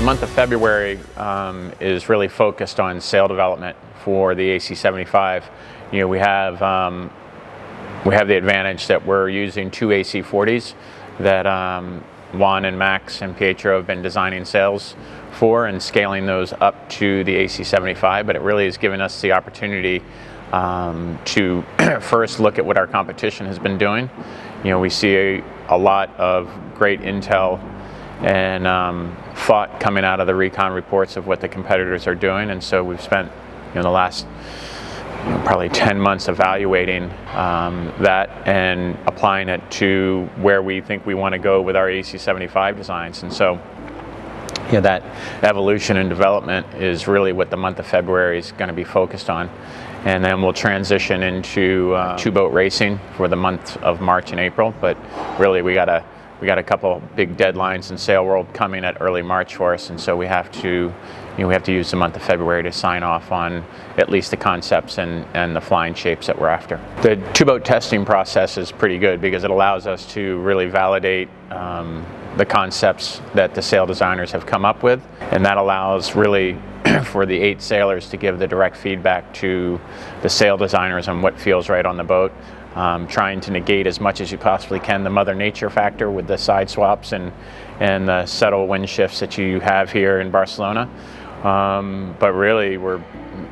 month of February is really focused on sail development for the AC75. You know, we have the advantage that we're using two AC40s that Juan and Max and Pietro have been designing sails for and scaling those up to the AC75, but it really has given us the opportunity to first look at what our competition has been doing. You know, we see a lot of great intel and thought coming out of the recon reports of what the competitors are doing, and so we've spent the last probably 10 months evaluating that and applying it to where we think we want to go with our AC75 designs. And so that evolution and development is really what the month of February is going to be focused on. And then we'll transition into two-boat racing for the month of March and April. But really, we got a couple big deadlines in Sail World coming at early March for us, and so we have to use the month of February to sign off on at least the concepts and the flying shapes that we're after. The two-boat testing process is pretty good because it allows us to really validate the concepts that the sail designers have come up with, and that allows really for the 8 sailors to give the direct feedback to the sail designers on what feels right on the boat. Trying to negate as much as you possibly can the Mother Nature factor with the side swaps and the subtle wind shifts that you have here in Barcelona. But really, we're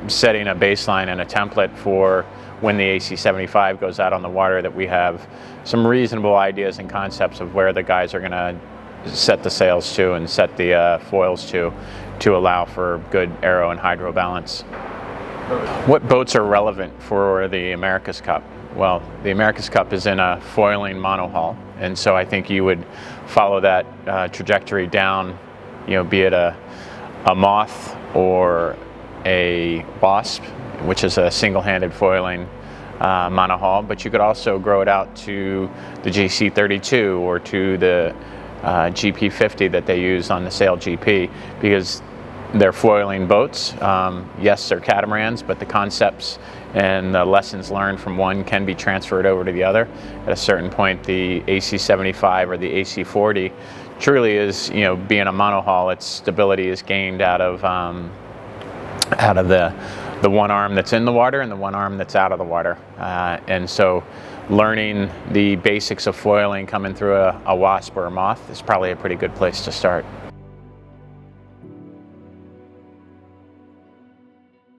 setting a baseline and a template for when the AC75 goes out on the water, that we have some reasonable ideas and concepts of where the guys are going to set the sails to and set the foils to allow for good aero and hydro balance. What boats are relevant for the America's Cup? Well, the America's Cup is in a foiling monohull, and so I think you would follow that trajectory down, be it a Moth or a Wasp, which is a single-handed foiling monohull, but you could also grow it out to the GC32 or to the GP50 that they use on the Sail GP, because they're foiling boats. Yes, they're catamarans, but the concepts and the lessons learned from one can be transferred over to the other. At a certain point, the AC75 or the AC40 truly is, being a monohull, its stability is gained out of the one arm that's in the water and the one arm that's out of the water. And so learning the basics of foiling coming through a Wasp or a Moth is probably a pretty good place to start.